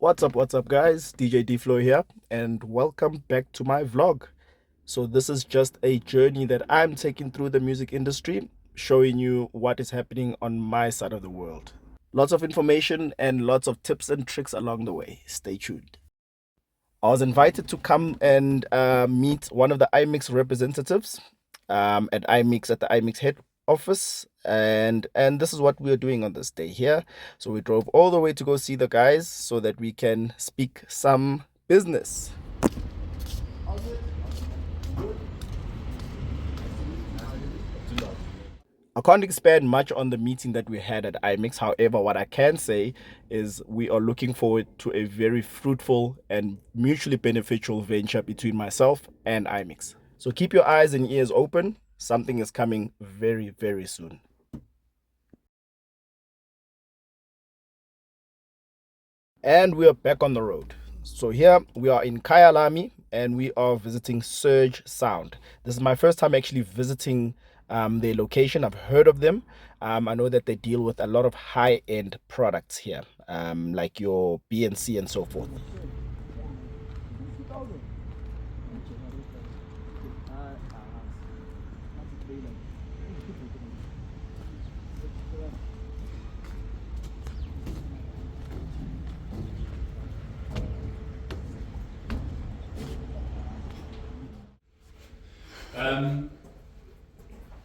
What's up, guys? DJ D-phlo here, and welcome back to my vlog. So, this is just a journey that I'm taking through the music industry, showing you what is happening on my side of the world. Lots of information and lots of tips and tricks along the way. Stay tuned. I was invited to come and meet one of the IMIX representatives at IMIX at the IMIX head office, and this is what we are doing on this day here. So we drove all the way to go see the guys so that we can speak some business. I can't expand much on the meeting that we had at IMIX. However, what I can say is we are looking forward to a very fruitful and mutually beneficial venture between myself and IMIX. So keep your eyes and ears open. Something is coming very, very soon. And we are back on the road. So here we are in Kyalami and we are visiting Surge Sound. This is my first time actually visiting their location. I've heard of them. I know that they deal with a lot of high-end products here, like your BNC and so forth.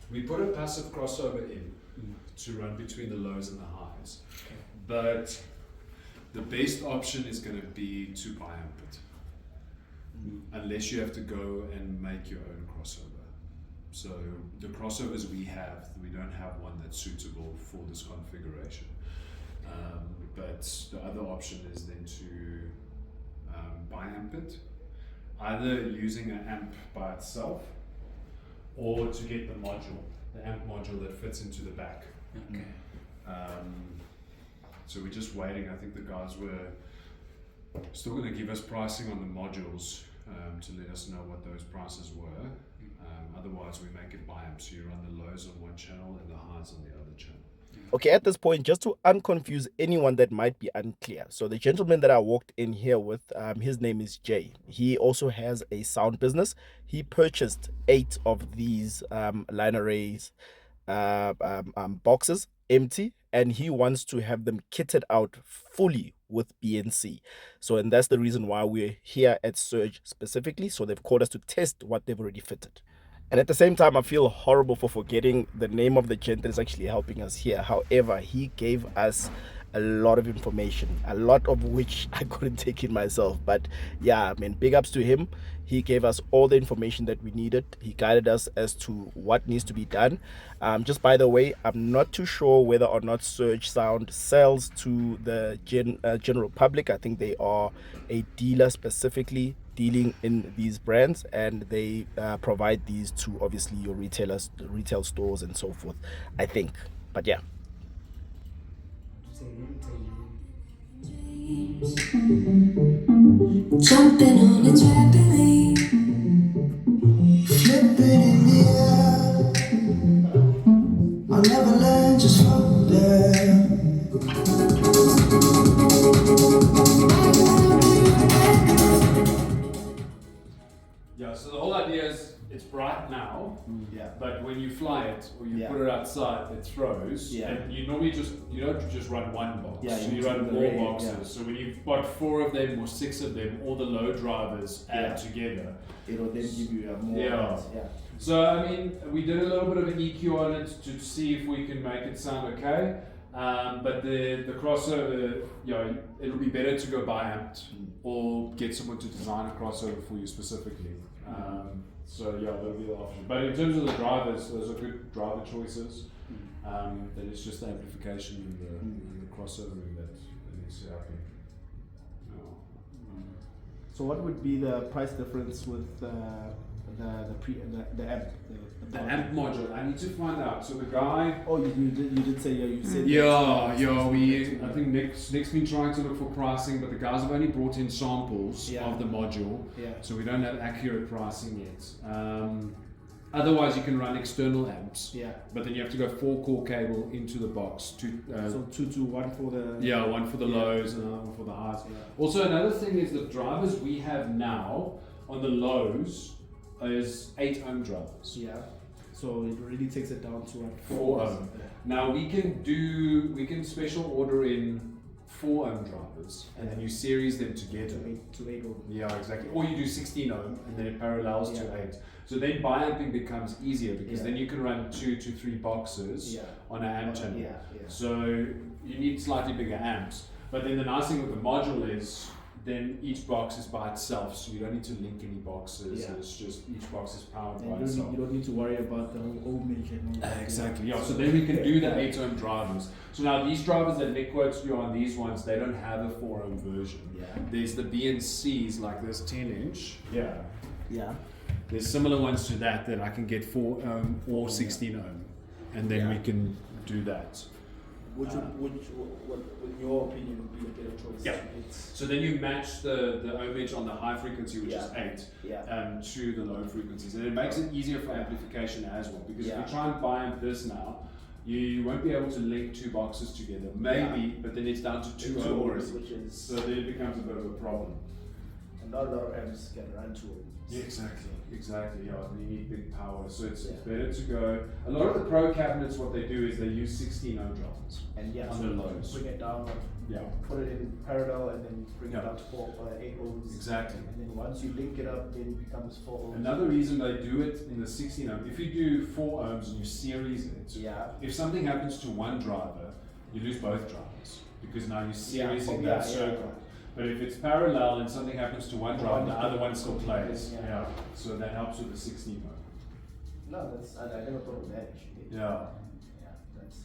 We put a passive crossover in to run between the lows and the highs, but the best option is going to be to biamp it, unless you have to go and make your own crossover. So the crossovers we don't have one that's suitable for this configuration. But the other option is then to biamp it, either using an amp by itself, or to get the amp module that fits into the back. Okay. So we're just waiting. I think the guys were still going to give us pricing on the modules to let us know what those prices were. Otherwise, we make it biamp, so you run the lows on one channel and the highs on the other channel. Okay, at this point, just to unconfuse anyone that might be unclear. So the gentleman that I walked in here with, his name is Jay. He also has a sound business. He purchased 8 of these line arrays boxes, empty, and he wants to have them kitted out fully with BNC. So, and that's the reason why we're here at Surge specifically. So they've called us to test what they've already fitted. And at the same time, I feel horrible for forgetting the name of the gent that is actually helping us here. However, he gave us a lot of information, a lot of which I couldn't take in myself. But yeah, I mean, big ups to him. He gave us all the information that we needed. He guided us as to what needs to be done. Just by the way, I'm not too sure whether or not Surge Sound sells to the general public. I think they are a dealer specifically dealing in these brands, and they provide these to obviously your retailers, retail stores and so forth, I think. But yeah. Jumping on a trampoline, flipping in the air. I'll never learn, just float there. Yeah, so the whole idea is it's bright now, Yeah. but when you fly it or you Yeah. put it outside, it throws. Yeah. And you don't just run one box. Yeah, so you you do run the more array, boxes. yeah. So when you've got 4 of them or 6 of them, all the low drivers Yeah. add together. It'll then give you a more. Yeah. So I mean, we did a little bit of an EQ on it to see if we can make it sound okay. But the crossover, it'll be better to go biamped or get someone to design a crossover for you specifically. So yeah, that'll be the option. But in terms of the drivers, those are good driver choices. Then it's just the amplification and the crossovering that needs to happen. So what would be the price difference with the amp? The amp module, I need to find out. So the guy. Oh, you did say you said. I think Nick's been trying to look for pricing, but the guys have only brought in samples Yeah. of the module, Yeah. so we don't have accurate pricing yet. Otherwise, you can run external amps. Yeah. But then you have to go 4-core cable into the box. So 2 to 1 for the. Yeah, one for the Yeah. lows and another one for the highs. Yeah. Also, another thing is the drivers we have now on the lows is 8 ohm drivers. Yeah. So it really takes it down to what? 4 ohm. Now we can special order in 4 ohm drivers and then you series them together. To 8 ohm. Yeah, exactly. Or you do 16 ohm and then it parallels to Yeah. 8. So then biamping becomes easier because Yeah. then you can run 2 to 3 boxes Yeah. on an amp channel. Yeah. So you need slightly bigger amps. But then the nice thing with the module is then each box is by itself, so you don't need to link any boxes. Yeah. It's just each box is powered And by you itself. don't need to worry about the whole ohmage and all that. Exactly, yeah. So then we can do the 8 ohm drivers. So now these drivers that Nick quotes you on, these ones, they don't have a 4 ohm version. Yeah. There's the BNCs like this 10 inch. Yeah. Yeah. There's similar ones to that I can get 4 ohm or 16 ohm. And then Yeah. we can do that. Which, what, in your opinion, would be a better choice? Yeah. So then you match the ohmage on the high frequency, which is 8, Yeah. to the low frequencies. And it makes it easier for amplification as well. Because Yeah. if you try and biamp this now, you won't be able to link 2 boxes together. Maybe, but then it's down to 2 ohm already. Which is. So then it becomes a bit of a problem. And not a lot of amps can run 2 ohms. Yeah, exactly. Yeah, you need big power. So it's Yeah. better to go. A lot of the pro cabinets, what they do is they use 16 ohm drivers. And yeah, on so the lows. bring it down, Yeah, put it in parallel, and then bring Yeah. it down to 8 ohms. exactly. And then once you link it up, then it becomes 4 ohms. Another reason they do it in the 16 ohm, if you do 4 ohms and you series it, Yeah. if something happens to one driver, you lose both drivers because now you're Yeah, seriesing yeah, that circle. But if it's parallel and something happens to one driver, the other one still plays. Yeah. Yeah. So that helps with the 16 ohm. No, I never thought of that actually. Yeah. Yeah, that's.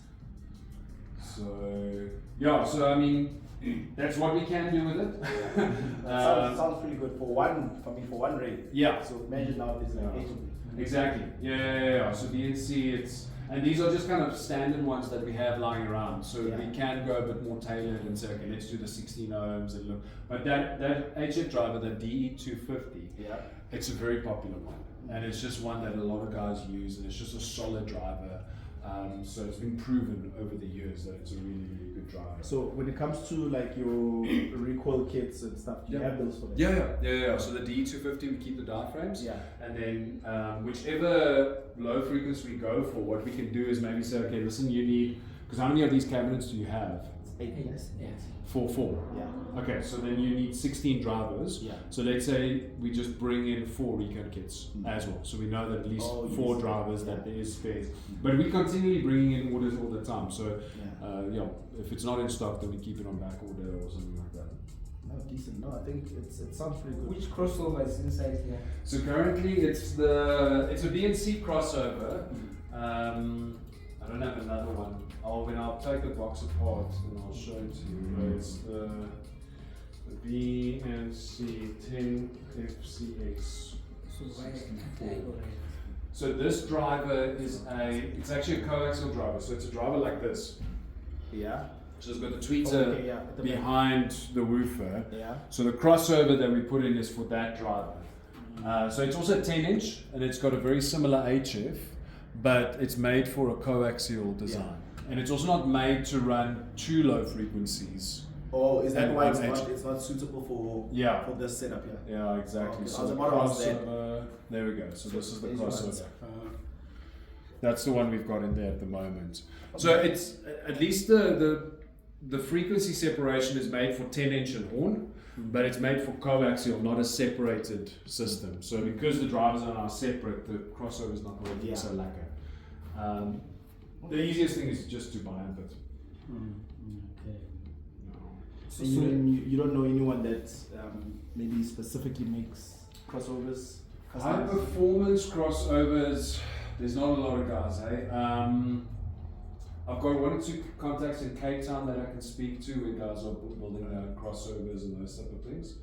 So yeah. So I mean, that's what we can do with it. Sounds pretty good for one rate. Yeah. So imagine now there's like Yeah. 8 of them. Exactly. Yeah. So BNC, and these are just kind of standard ones that we have lying around. So Yeah. we can go a bit more tailored and say, okay, let's do the 16 ohms and look. But that HF driver, the DE250, Yeah. it's a very popular one, and it's just one that a lot of guys use, and it's just a solid driver. So it's been proven over the years that it's a really, really good driver. So when it comes to like your recoil kits and stuff, do you Yeah. have those for them? Yeah. So the DE250, we keep the diaphragms. Yeah. And then whichever low frequency we go for, what we can do is maybe say, okay, listen, you need, because how many of these cabinets do you have? 8 kits. 4. Yeah. Okay, so then you need 16 drivers. Yeah. So let's say we just bring in 4 recode kits as well. So we know that at least Oh, 4 yes. drivers that there is spares. But we continually bringing in orders all the time. So Yeah. if it's not in stock, then we keep it on back order or something like that. No, decent. No, I think it sounds pretty good. Which crossover is inside here? So currently it's a BNC crossover. I don't have another one. I'll take the box apart and I'll show it to you. But it's the BNC 10 FCX. So why 64. So this driver it's actually a coaxial driver. So it's a driver like this. Yeah. So it's got the tweeter Okay, yeah, at the back. behind the woofer. Yeah. So the crossover that we put in is for that driver. So it's also 10 inch and it's got a very similar HF, but it's made for a coaxial design. And it's also not made to run 2 low frequencies. Oh, is that And why one it's not suitable for Yeah. for this setup here? Yeah, exactly. Okay. So The the model was that. crossover, there we go. So this is the There's yours. crossover. That's the one we've got in there at the moment. So it's at least the frequency separation is made for 10 inch and horn, but it's made for coaxial, not a separated system. So because the drivers are now separate, the crossover is not going to be Yeah. so lacquer. The easiest thing is just to biamp it. Okay. So you don't know anyone that maybe specifically makes crossovers? High customized? performance crossovers, there's not a lot of guys, I've got 1 or 2 contacts in Cape Town that I can speak to where guys are building their crossovers and those type of things.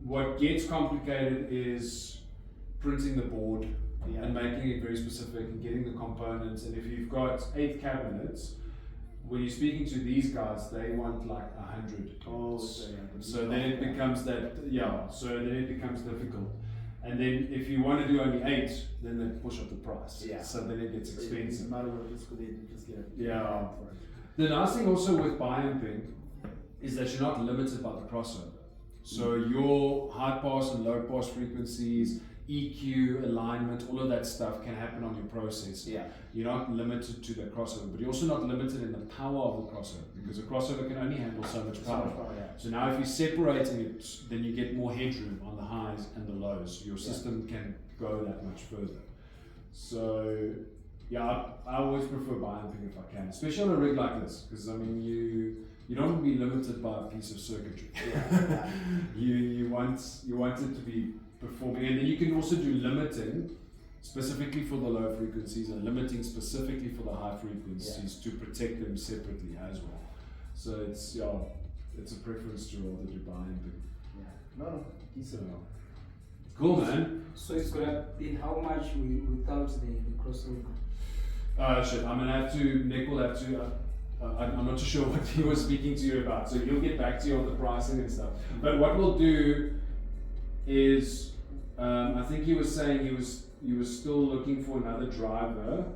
What gets complicated is printing the board Yeah. and making it very specific and getting the components. And if you've got 8 cabinets, when you're speaking to these guys, they want like 100. Oh, So so then it becomes that, so then it becomes difficult. And then if you want to do only 8, then they push up the price. Yeah. So then it gets expensive. Might as well just go there and just get it. Yeah. The nice thing also with biamping is that you're not limited by the crossover. So your high pass and low pass frequencies, EQ, alignment, all of that stuff can happen on your processor. Yeah. You're not limited to the crossover, but you're also not limited in the power of the crossover because the crossover can only handle so much power. So now if you're separating it, then you get more headroom on the highs and the lows. Your system can go that much further. So yeah, I always prefer biamping if I can, especially on a rig like this, because I mean you don't want to be limited by a piece of circuitry. Yeah. you want it to be performing, and then you can also do limiting specifically for the low frequencies and limiting specifically for the high frequencies to protect them separately as well. So it's a preference to rather do biamping. Yeah. No, decent. So, cool, man. So it's gonna be how much without the crossover? Shit, I'm gonna have to. Nick will have to. I'm not too sure what he was speaking to you about, so he'll get back to you on the pricing and stuff. But what we'll do is, I think he was saying he was still looking for another driver.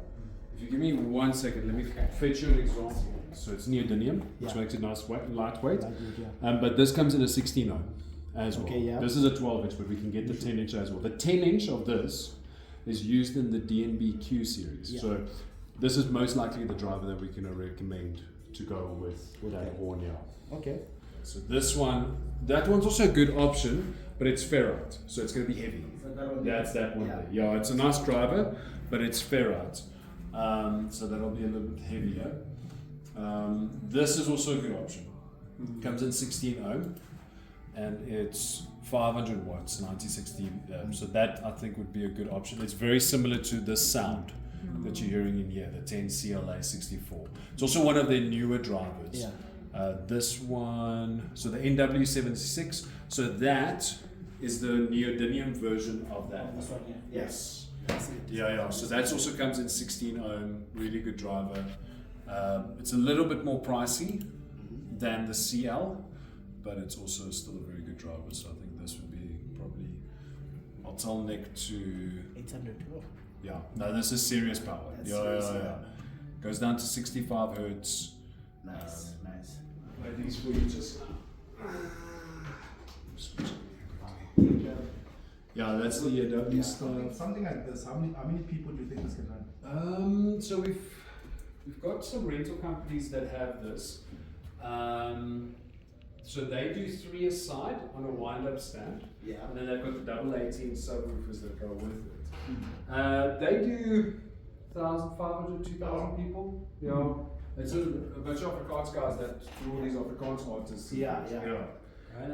If you give me 1 second, let me fetch you an example. So it's neodymium, which makes it nice, lightweight. But this comes in a 16 ohm as well. Okay, yeah. This is a 12 inch, but we can get the 10 inch as well. The 10 inch of this is used in the DNBQ series. Yeah. So this is most likely the driver that we can recommend to go with that horn here. Okay. So this one, that one's also a good option, but it's ferrite, so it's going to be heavy. That's that one there. Yeah, it's a nice driver, but it's ferrite, so that'll be a little bit heavier. This is also a good option. Comes in 16 ohm, and it's 500 watts, 9060. So that I think would be a good option. It's very similar to this sound that you're hearing in here, the 10 CLA 64. It's also one of their newer drivers. Yeah. This one, so the NW76, so that is the neodymium version of that. This one, yeah. Yes. Yeah. So that also comes in 16 ohm, really good driver. It's a little bit more pricey than the CL, but it's also still a very good driver. So I think this would be probably, I'll tell Nick to, 800 too. yeah, no, this is serious power. That's Yeah. serious, Goes down to 65 hertz. Nice. Play these for you just now. Yeah, that's the W stuff. Something like this. How many people do you think this can run? So we've got some rental companies that have this. So they do 3 aside on a wind-up stand, Yeah. and then they've got the double 18 subwoofers that go with it. They do 1,500, 2,000 people. Yeah, it's a bunch of Afrikaans guys that do all these Afrikaans artists. Yeah.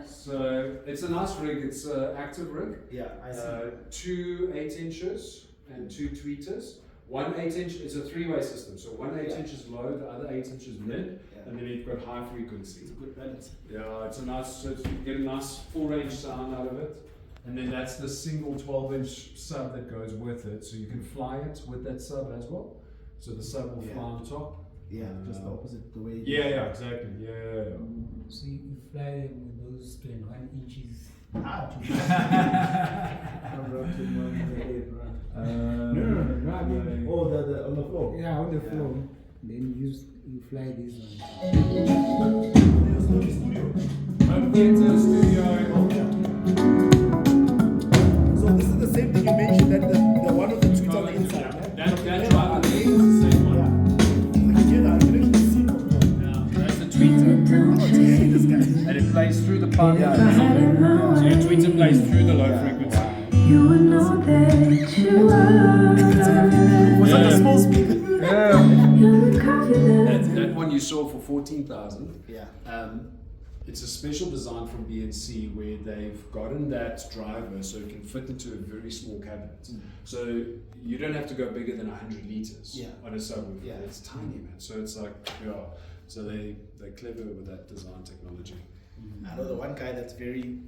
So it's a nice rig. It's an active rig. Yeah, I see. 2 8 inches and 2 tweeters. 1 8 inch. It's a 3-way system. So 1 8 inch is low, the other 8 inches mid, and then you've got high frequency. It's a good balance. Yeah, it's a nice. So you get a nice full range sound out of it, and then that's the single 12-inch sub that goes with it. So you can fly it with that sub as well. So the sub will fly on top. Yeah, just the opposite the way. Yeah, exactly. Yeah. So you fly with those 21 inches. Ah, No, I mean, oh, the on the floor. yeah, on the floor. Then you fly this one. Home theatre studio. So this is the same thing you mentioned that the one of the tweets on the inside. That driver there is the same one. I can hear that. I can actually see it. Yeah, that's the tweeter. Oh, damn, this guy. And it plays through the pipe. So your tweeter plays through the low frequency. You would know that you are. Was that a small speaker? You're confident. That one you saw for 14,000. Yeah. It's a special design from BNC where they've gotten that driver so it can fit into a very small cabinet. So you don't have to go bigger than 100 liters on a subwoofer. Yeah. It's tiny, man. So it's like, so they're clever with that design technology. I know the one guy that's very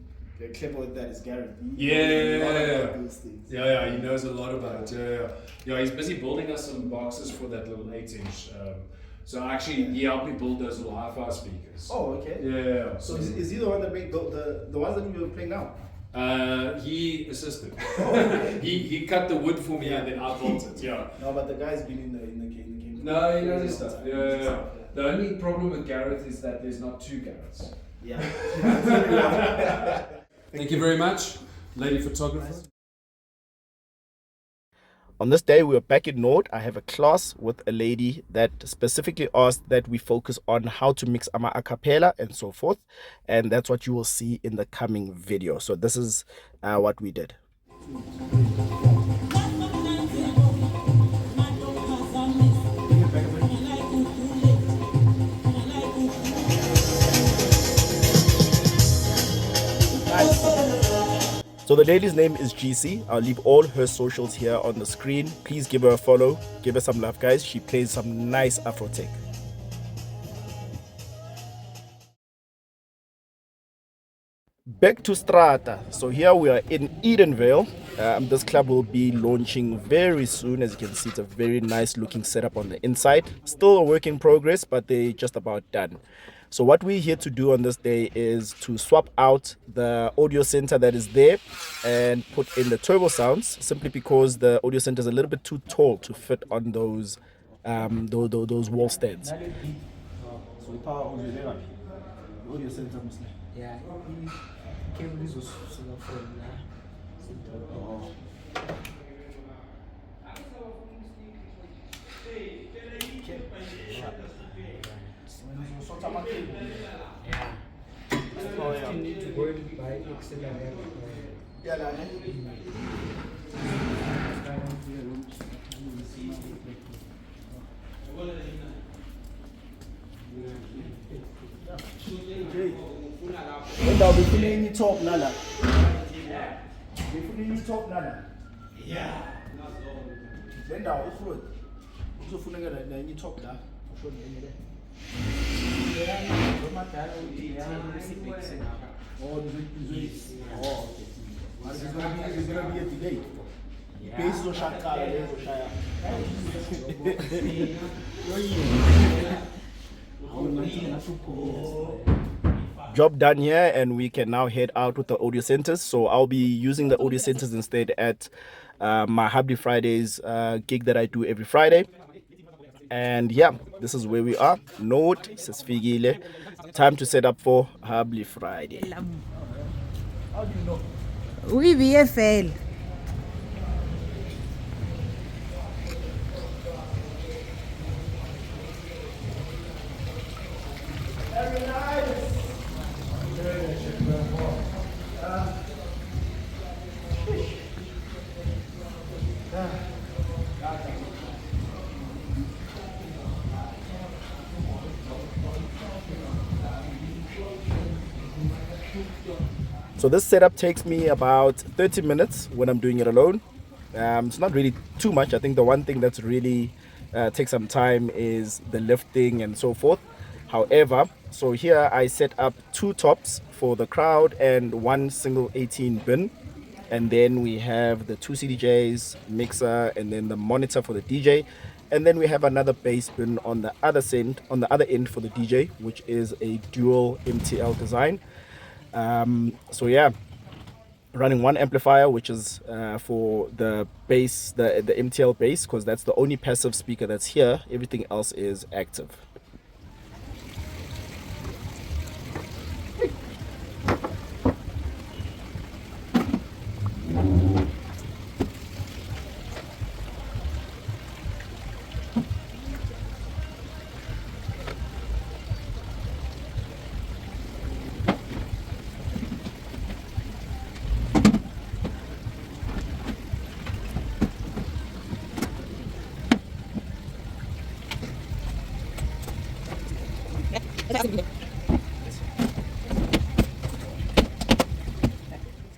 clever with that is Gary. Yeah. Those things. Yeah, he knows a lot about it. Yeah, he's busy building us some boxes for that little 8-inch. So actually, he helped me build those little hi-fi speakers. Oh, okay. Yeah. So is he the one that made the ones that we were playing now? He assisted. he cut the wood for me and then I built it. Yeah. No, but the guy's been in the game. No, he knows his stuff. Yeah. The only problem with Gareth is that there's not two Gareths. Yeah. Thank you very much, lady photographer. On this day, we are back in Nord. I have a class with a lady that specifically asked that we focus on how to mix a cappella and so forth. And that's what you will see in the coming video. So this is what we did. So the lady's name is GC. I'll leave all her socials here on the screen. Please give her a follow. Give her some love, guys. She plays some nice Afro tech. Back to Strata. So here we are in Edenvale. This club will be launching very soon. As you can see, it's a very nice looking setup on the inside. Still a work in progress, but they're just about done. So what we're here to do on this day is to swap out the audio center that is there and put in the turbo sounds, simply because the audio center is a little bit too tall to fit on those wall stands. So the power audio there, the audio center mostly. Yeah, cable is also from Oh. yeah. You need to go and buy accelerator. Yeah, Wenda befuna enye top nala. Befuna enye top nala. Yeah. Wenda ufrod. Uzofuneka na enye top la. Ufrod enye le. Oh, this. Oh, okay. There's gonna be a delay. Bass is oshakala, lezo shaya. Job done here, and we can now head out with the audio centers. So I'll be using the audio centers instead at my Habli Fridays gig that I do every Friday. And yeah, this is where we are. Note, sesifigile. Time to set up for Habli Friday. How do you know? Oui, VFL. So this setup takes me about 30 minutes when I'm doing it alone. It's not really too much. I think the one thing that's really takes some time is the lifting and so forth. However, so here I set up 2 tops for the crowd and 1 single 18 bin. And then we have the 2 CDJs, mixer, and then the monitor for the DJ. And then we have another bass bin on the other end for the DJ, which is a dual MTL design. So yeah, running 1 amplifier, which is for the bass, the MTL bass, because that's the only passive speaker that's here. Everything else is active.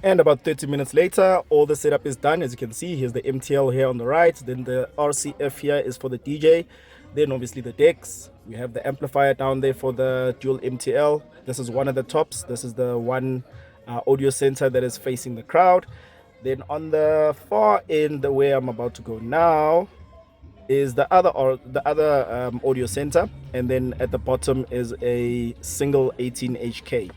And about 30 minutes later, all the setup is done. As you can see, here's the MTL here on the right. Then the RCF here is for the DJ. Then obviously the decks. We have the amplifier down there for the dual MTL. This is one of the tops. This is the one audio center that is facing the crowd. Then on the far end, the way I'm about to go now, is the other audio center, and then at the bottom is a single 18 HK.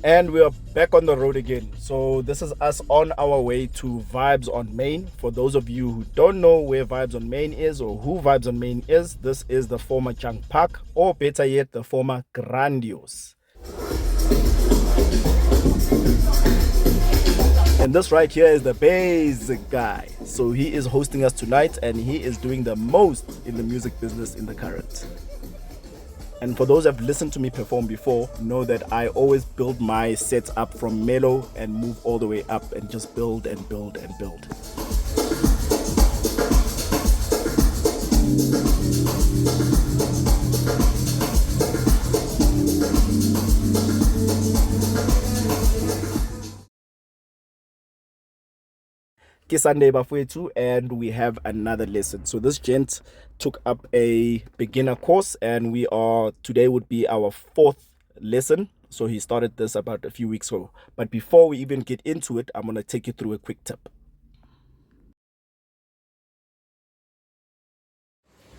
And we are back on the road again. So this is us on our way to Vibes on Main. For those of you who don't know where Vibes on Main is or who Vibes on Main is, this is the former Junk Park, or better yet, the former Grandiose. And this right here is the basic guy. So he is hosting us tonight and he is doing the most in the music business in the current. And for those who have listened to me perform before, know that I always build my sets up from mellow and move all the way up and just build and build and build. Sunday Bafwetu, and we have another lesson. So this gent took up a beginner course and today would be our 4th lesson. So he started this about a few weeks ago. But before we even get into it, I'm going to take you through a quick tip.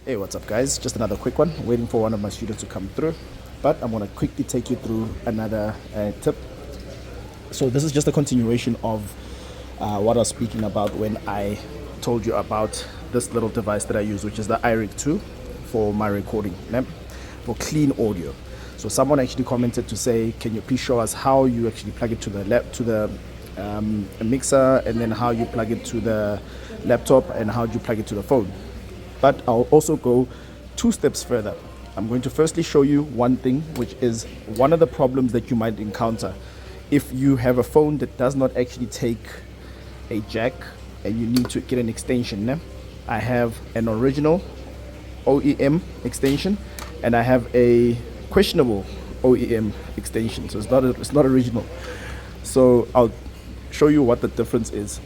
Hey, what's up guys? Just another quick one. Waiting for one of my students to come through. But I'm going to quickly take you through another tip. So this is just a continuation of what I was speaking about when I told you about this little device that I use, which is the IMIX for my recording, for clean audio. So someone actually commented to say, can you please show us how you actually plug it to the mixer, and then how you plug it to the laptop, and how you plug it to the phone. But I'll also go 2 steps further. I'm going to firstly show you one thing, which is one of the problems that you might encounter if you have a phone that does not actually take a jack and you need to get an extension. I have an original OEM extension and I have a questionable OEM extension, so it's not original. So I'll show you what the difference is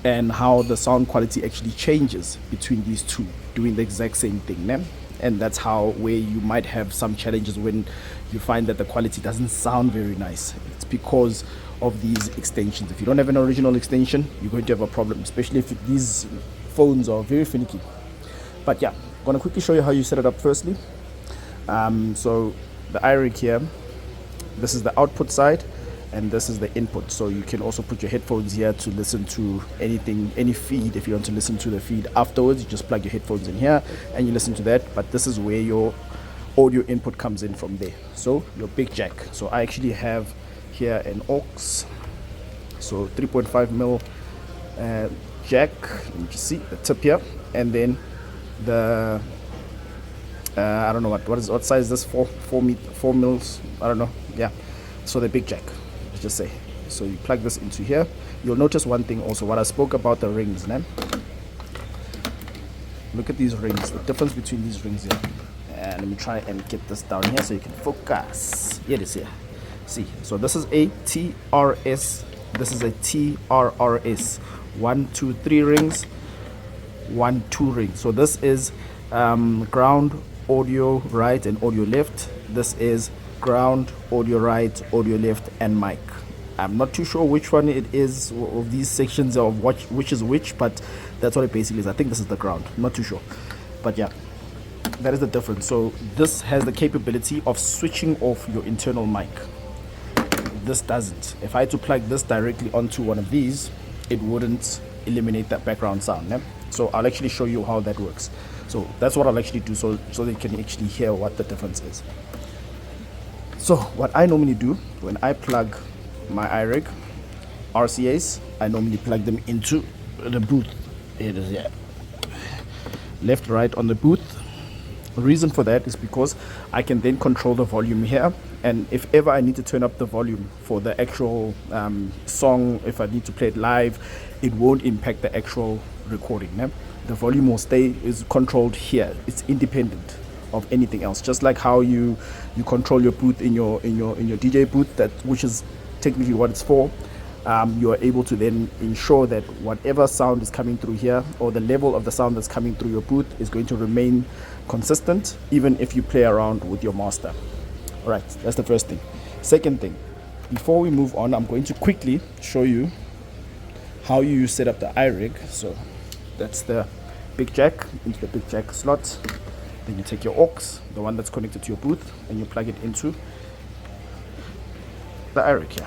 and how the sound quality actually changes between these two doing the exact same thing. And that's where you might have some challenges when you find that the quality doesn't sound very nice. It's because of these extensions. If you don't have an original extension, you're going to have a problem, especially if these phones are very finicky. But yeah, I'm going to quickly show you how you set it up firstly. So the IMIX here, this is the output side and this is the input. So you can also put your headphones here to listen to any feed. If you want to listen to the feed afterwards, you just plug your headphones in here and you listen to that. But this is where your audio input comes in from there. So your big jack. So I actually have here an aux, so 3.5 mil jack. You can see the tip here, and then the I don't know what size is this, 4 mils, I don't know. Yeah, so the big jack, let's just say. So you plug this into here. You'll notice one thing also, what I spoke about the rings, man. Look at these rings, the difference between these rings here. And let me try and get this down here so you can focus. Here it is here. See, so this is a TRS, this is a TRRS. 1 2 3 rings, 1 2 rings. So this is ground, audio right and audio left. This is ground, audio right, audio left, and mic. I'm not too sure which one it is of these sections of which is which, but that's what it basically is. I think this is the ground, I'm not too sure, but yeah, that is the difference. So this has the capability of switching off your internal mic. This doesn't. If I had to plug this directly onto one of these, it wouldn't eliminate that background sound. So I'll actually show you how that works. So that's what I'll actually do, so that you can actually hear what the difference is. So what I normally do when I plug my IMIX RCAs, I normally plug them into the booth. It is here, left, right on the booth. The reason for that is because I can then control the volume here, and if ever I need to turn up the volume for the actual song, if I need to play it live, it won't impact the actual recording. The volume will is controlled here. It's independent of anything else, just like how you control your booth in your DJ booth, which is technically what it's for. You are able to then ensure that whatever sound is coming through here, or the level of the sound that's coming through your booth, is going to remain consistent even if you play around with your master. All right, that's the first thing. Second thing, before we move on, I'm going to quickly show you how you set up the IMIX. So that's the big jack into the big jack slot. Then you take your aux, the one that's connected to your booth, and you plug it into the IRIC here.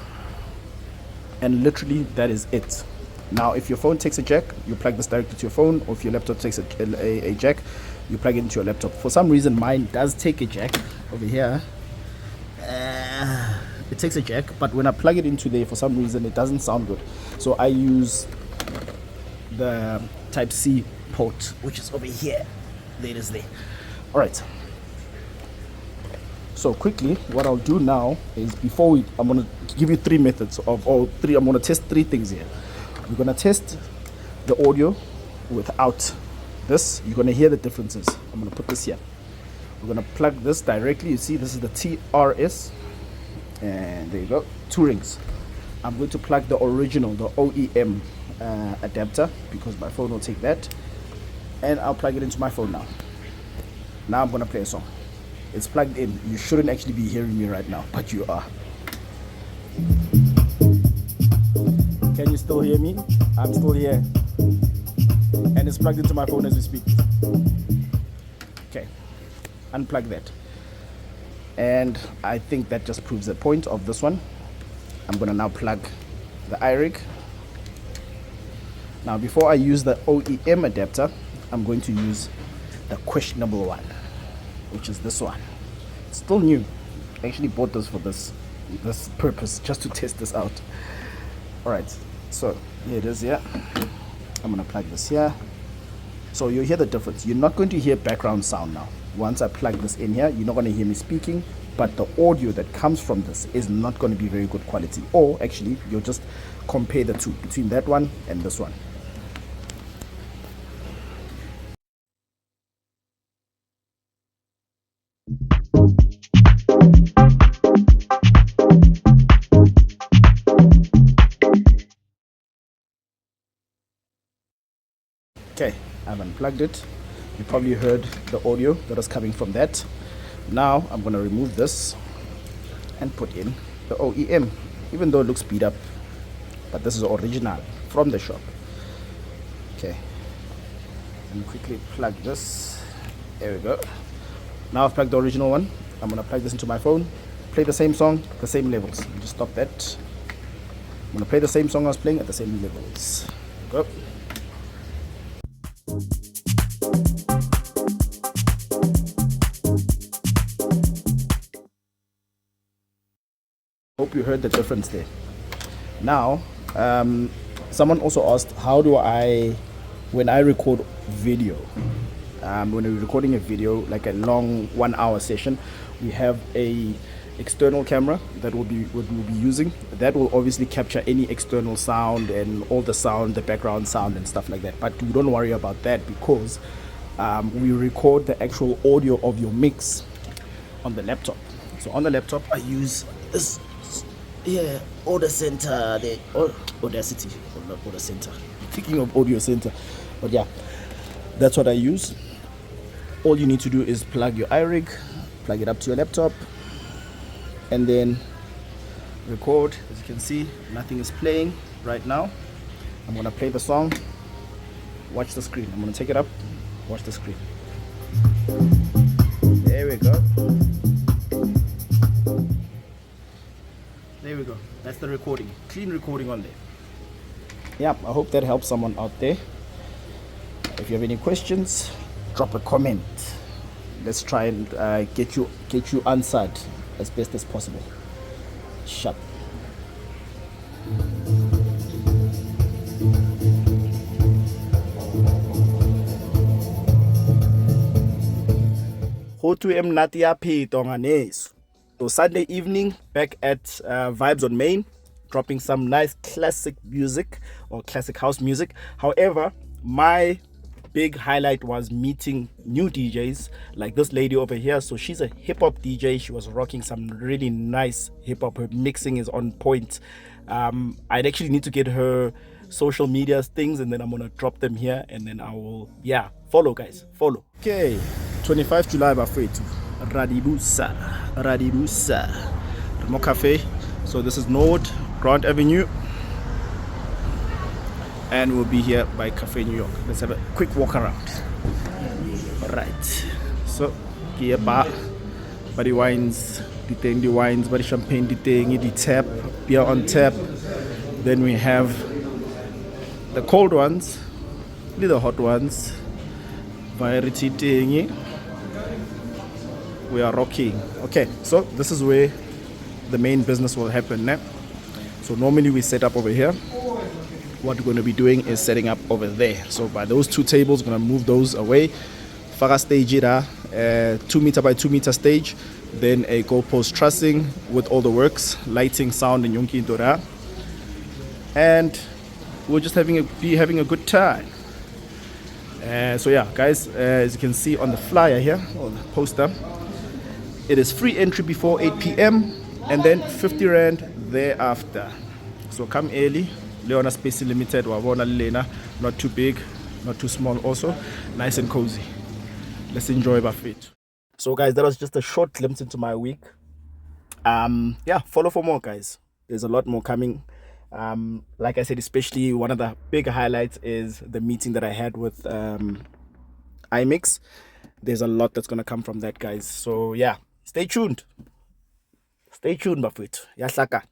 And literally that is it. Now if your phone takes a jack, you plug this directly to your phone, or if your laptop takes a jack, you plug it into your laptop. For some reason mine does take a jack over here. It takes a jack, but when I plug it into there, for some reason it doesn't sound good. So I use the type C port, which is over here. There it is there. All right. So quickly, what I'll do now is I'm going to give you three methods of all three. I'm going to test three things here. We're going to test the audio without this. You're going to hear the differences. I'm going to put this here. We're going to plug this directly. You see, this is the TRS. And there you go. 2 rings. I'm going to plug the original, the OEM adapter, because my phone will take that. And I'll plug it into my phone now. Now I'm going to play a song. It's plugged in. You shouldn't actually be hearing me right now, but you are. Can you still hear me? I'm still here. And it's plugged into my phone as we speak. Okay. Unplug that. And I think that just proves the point of this one. I'm going to now plug the IRIC. Now before I use the OEM adapter, I'm going to use the questionable one, which is this one. It's still new. I actually bought this for this purpose, just to test this out. All right, so here it is here. I'm gonna plug this here. So you'll hear the difference. You're not going to hear background sound now. Once I plug this in here, you're not going to hear me speaking, but the audio that comes from this is not going to be very good quality. Or actually, you'll just compare the two, between that one and this one. Okay, I've unplugged it. You probably heard the audio that was coming from that. Now I'm going to remove this and put in the OEM, even though it looks beat up, but this is original from the shop. Okay, and quickly plug this. There we go. Now I've plugged the original one. I'm going to plug this into my phone, play the same song, the same levels. Just stop that. I'm going to play the same song I was playing at the same levels. There we go. Hope you heard the difference there. Now, someone also asked, how do I, when I record video, when we're recording a video, like a long 1 hour session, we have a external camera that we'll be using. That will obviously capture any external sound and all the sound, the background sound and stuff like that. But we don't worry about that, because we record the actual audio of your mix on the laptop. So on the laptop, I use this. Yeah, Audio Center, Audacity, or not Audio Center. Thinking of Audio Center, but yeah, that's what I use. All you need to do is plug your iRig, plug it up to your laptop, and then record. As you can see, nothing is playing right now. I'm gonna play the song. Watch the screen. I'm gonna take it up. Watch the screen. There we go. There we go. That's the recording. Clean recording on there. Yeah, I hope that helps someone out there. If you have any questions, drop a comment. Let's try and get you answered as best as possible. Shut. So Sunday evening, back at Vibes on Main, dropping some nice classic music or classic house music. However, my big highlight was meeting new DJs like this lady over here. So she's a hip-hop DJ. She was rocking some really nice hip-hop. Her mixing is on point. I'd actually need to get her social media things, and then I'm gonna drop them here, and then I will, yeah, follow guys, follow. Okay, 25 July bafethu, Radibusa Remo Cafe. So this is Nord Grand Avenue, and we'll be here by Cafe New York. Let's have a quick walk around. All right, so here bar Body wines, the wines, body champagne, the tap, beer on tap. Then we have the cold ones, the hot ones, variety thingy. We are rocking. Okay, so this is where the main business will happen now. So normally we set up over here. What we're going to be doing is setting up over there. So by those two tables, we're going to move those away. Faga stage it, 2 meter by 2 meter stage. Then a goalpost trussing with all the works, lighting, sound, and yonki dora. And we're just having a good time. So yeah, guys, as you can see on the flyer here, or the poster, it is free entry before 8 p.m. and then 50 rand thereafter. So come early. Leona space limited. Wawona Lena, not too big, not too small. Also, nice and cozy. Let's enjoy Buffet. So guys, that was just a short glimpse into my week. Yeah, follow for more, guys. There's a lot more coming. Like I said, especially one of the big highlights is the meeting that I had with IMIX. There's a lot that's gonna come from that, guys. So yeah, stay tuned. Stay tuned, Buffet. Yaslaka.